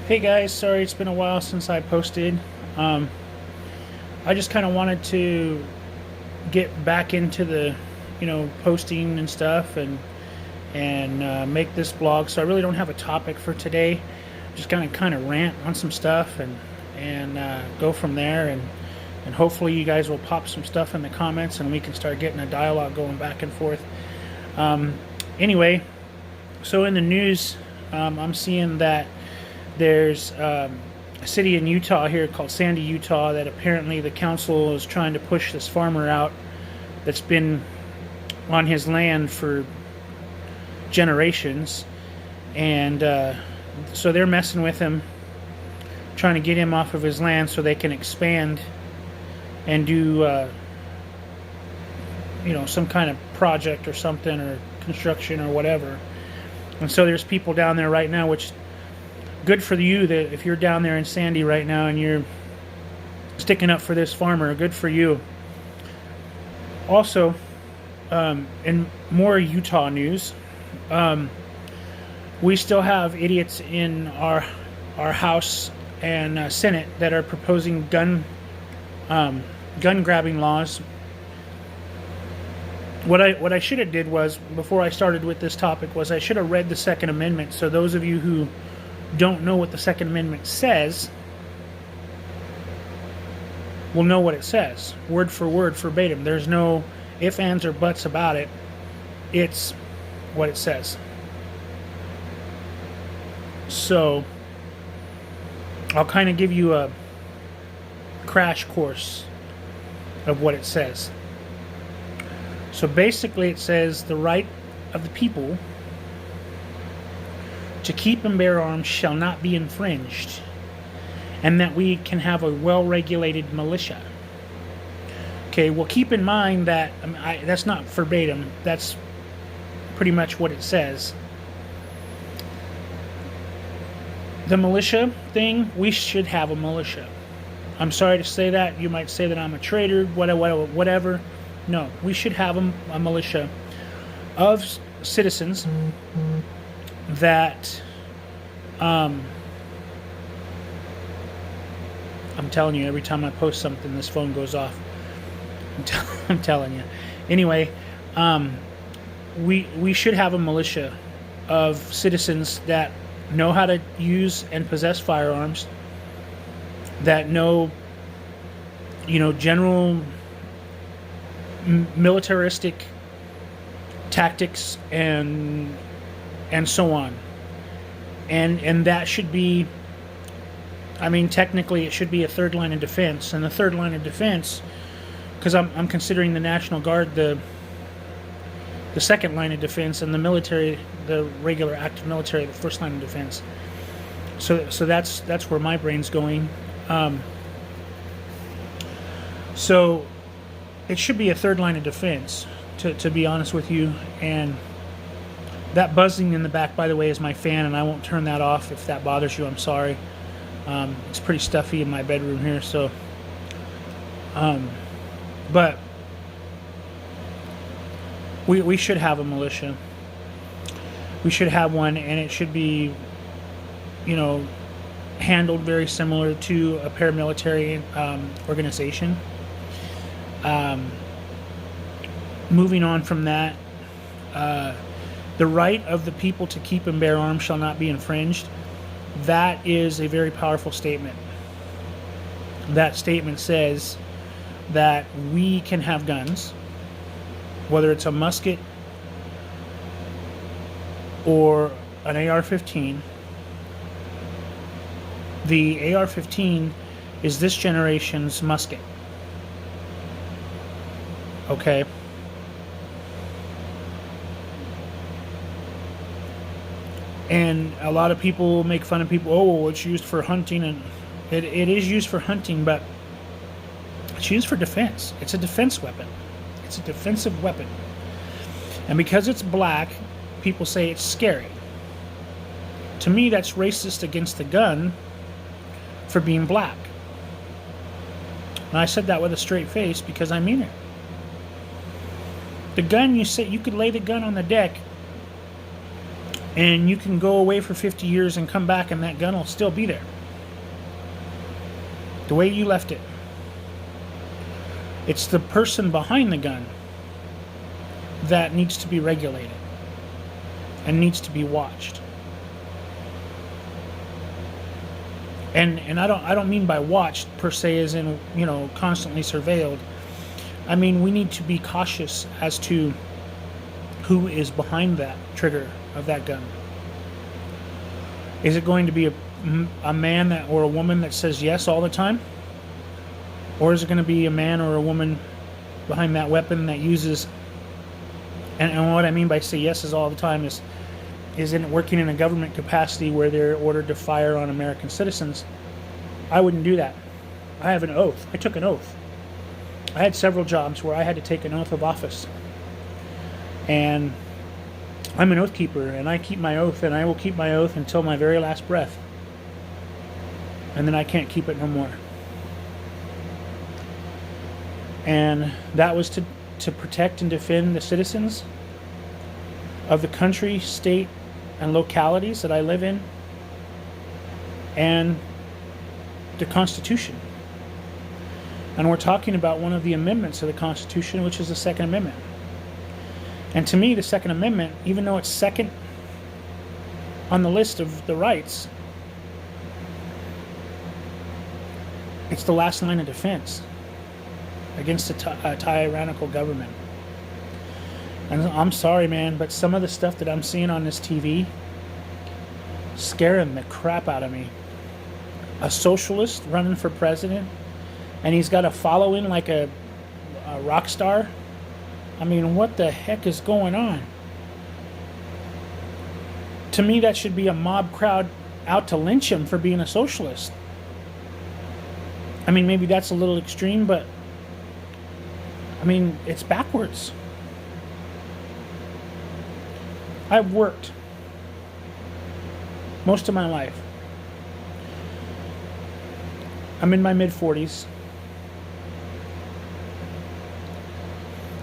Hey guys, sorry it's been a while since I posted. Um, I just kind of wanted to get back into the, posting and stuff, and make this blog. So I really don't have a topic for today. Just kind of rant on some stuff and go from there, and hopefully you guys will pop some stuff in the comments and we can start getting a dialogue going back and forth. Um, anyway, so in the news, I'm seeing that there's a city in Utah here called Sandy, Utah, that apparently the council is trying to push this farmer out that's been on his land for generations. And so they're messing with him, trying to get him off of his land so they can expand and do, some kind of project or something, or construction or whatever. And so there's people down there right now, which good for you, that if you're down there in Sandy right now and you're sticking up for this farmer, good for you. Also, in more Utah news, we still have idiots in our House and Senate that are proposing gun grabbing laws. What I should have did was, before I started with this topic, was I should have read the Second Amendment. So those of you who don't know what the Second Amendment says will know what it says, word for word, verbatim. There's no ifs, ands, or buts about it. It's what it says. So I'll kind of give you a crash course of what it says. So basically it says the right of the people to keep and bear arms shall not be infringed, and that we can have a well-regulated militia. Okay, well, keep in mind that that's not verbatim. That's pretty much what it says. The militia thing, we should have a militia. I'm sorry to say that. You might say that I'm a traitor, whatever. No, we should have a militia of citizens that, I'm telling you, every time I post something, this phone goes off. I'm telling you. Anyway, we should have a militia of citizens that know how to use and possess firearms, that know, general militaristic tactics and so on, and that should be, technically it should be a third line of defense. And the third line of defense, because I'm considering the National Guard the second line of defense, and the military, the regular active military, the first line of defense. So that's where my brain's going. So it should be a third line of defense, to be honest with you. And that buzzing in the back, by the way, is my fan, and I won't turn that off. If that bothers you, I'm sorry. It's pretty stuffy in my bedroom here, so. But we should have a militia. We should have one, and it should be, handled very similar to a paramilitary organization. Moving on from that, the right of the people to keep and bear arms shall not be infringed. That is a very powerful statement. That statement says that we can have guns, whether it's a musket or an AR-15. The AR-15 is this generation's musket. Okay? And a lot of people make fun of people, oh, it's used for hunting, and it is used for hunting, but it's used for defense. It's a defense weapon. It's a defensive weapon. And because it's black, people say it's scary. To me, that's racist against the gun for being black. And I said that with a straight face because I mean it. The gun, you could lay the gun on the deck And you can go away for 50 years and come back and that gun will still be there. The way you left it. It's the person behind the gun that needs to be regulated and needs to be watched. And I don't mean by watched per se as in, constantly surveilled. I mean, we need to be cautious as to who is behind that trigger of that gun. Is it going to be a man that or a woman that says yes all the time? Or is it going to be a man or a woman behind that weapon that uses, and what I mean by say yes is all the time is in working in a government capacity where they're ordered to fire on American citizens. I wouldn't do that. I have an oath. I took an oath. I had several jobs where I had to take an oath of office. And I'm an oath keeper, and I keep my oath, and I will keep my oath until my very last breath. And then I can't keep it no more. And that was to protect and defend the citizens of the country, state, and localities that I live in, and the Constitution. And we're talking about one of the amendments of the Constitution, which is the Second Amendment. And to me, the Second Amendment, even though it's second on the list of the rights, it's the last line of defense against a tyrannical government. And I'm sorry, man, but some of the stuff that I'm seeing on this TV scaring the crap out of me. A socialist running for president, and he's got a following like a rock star. I mean, what the heck is going on? To me, that should be a mob crowd out to lynch him for being a socialist. I mean, maybe that's a little extreme, but I mean, it's backwards. I've worked most of my life. I'm in my mid-40s.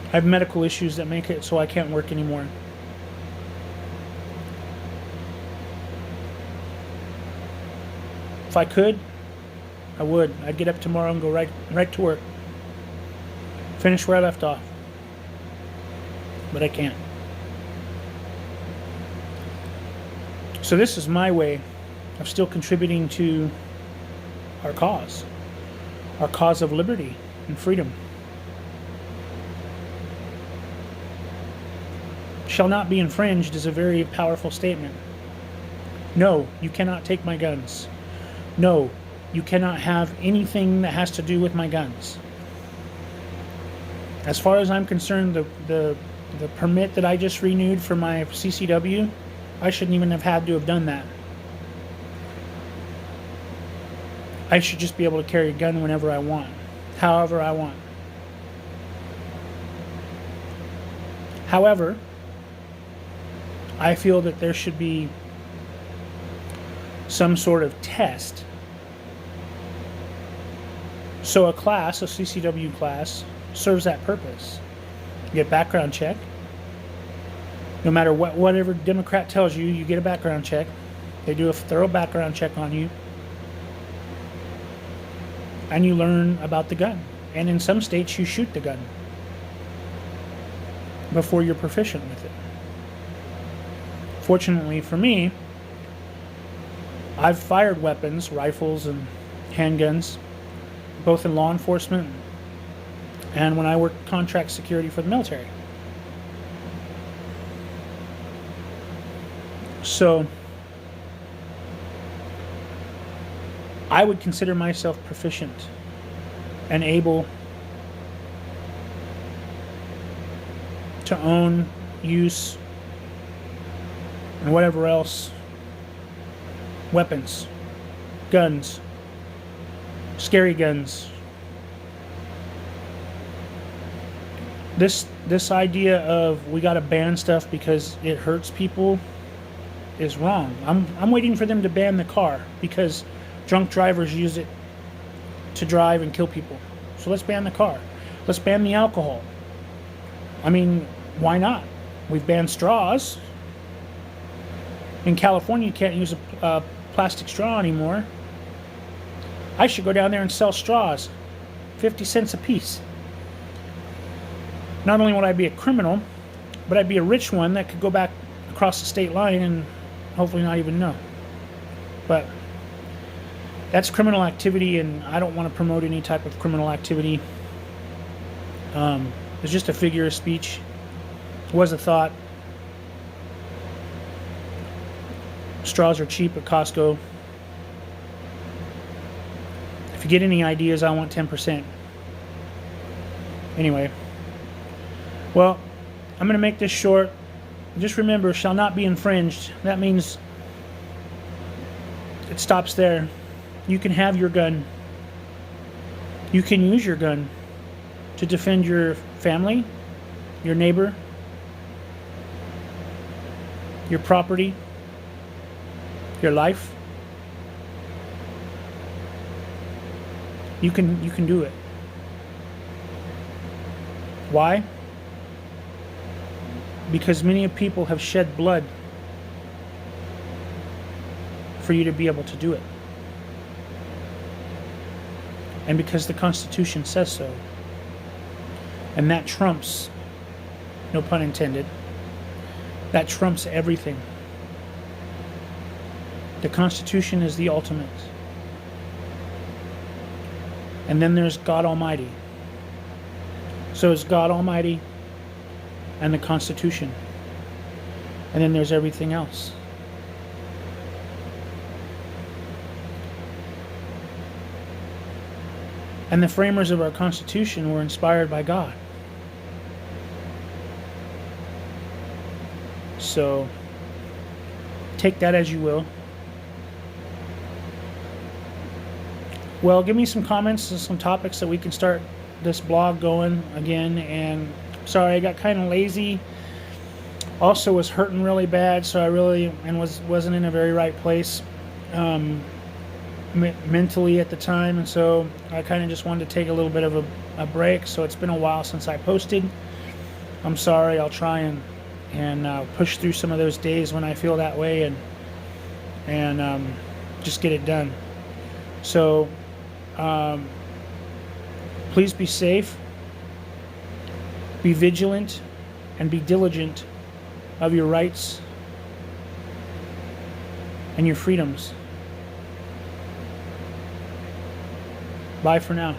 I have medical issues that make it so I can't work anymore. If I could, I would. I'd get up tomorrow and go right to work. Finish where I left off. But I can't. So this is my way of still contributing to our cause of liberty and freedom. Shall not be infringed is a very powerful statement. No, you cannot take my guns. No, you cannot have anything that has to do with my guns. As far as I'm concerned, the permit that I just renewed for my CCW, I shouldn't even have had to have done that. I should just be able to carry a gun whenever I want, however I want. However, I feel that there should be some sort of test. So a CCW class, serves that purpose. You get background check. No matter whatever Democrat tells you, you get a background check. They do a thorough background check on you. And you learn about the gun. And in some states, you shoot the gun before you're proficient with it. Fortunately for me, I've fired weapons, rifles and handguns, both in law enforcement and when I worked contract security for the military. So I would consider myself proficient and able to own, use, and whatever else, weapons, guns, scary guns. This idea of we gotta ban stuff because it hurts people is wrong. I'm waiting for them to ban the car because drunk drivers use it to drive and kill people. So let's ban the car. Let's ban the alcohol. I mean, why not? We've banned straws. In California, you can't use a plastic straw anymore. I should go down there and sell straws, 50 cents a piece. Not only would I be a criminal, but I'd be a rich one that could go back across the state line and hopefully not even know. But that's criminal activity, and I don't want to promote any type of criminal activity. It's just a figure of speech. It was a thought. Straws are cheap at Costco. If you get any ideas, I want 10%. Anyway. Well, I'm going to make this short. Just remember, shall not be infringed. That means it stops there. You can have your gun. You can use your gun to defend your family, your neighbor, your property, your life. You can do it. Why? Because many people have shed blood for you to be able to do it. And because the Constitution says so. And that trumps, no pun intended, that trumps everything. The Constitution is the ultimate. And then there's God Almighty. So it's God Almighty and the Constitution. And then there's everything else. And the framers of our Constitution were inspired by God. So take that as you will. Well, give me some comments and some topics that we can start this blog going again. And sorry, I got kind of lazy. Also was hurting really bad, so I really wasn't in a very right place mentally at the time, and so I kind of just wanted to take a little bit of a break. So it's been a while since I posted. I'm sorry. I'll try and push through some of those days when I feel that way, and just get it done. So please be safe, be vigilant, and be diligent of your rights and your freedoms. Bye for now.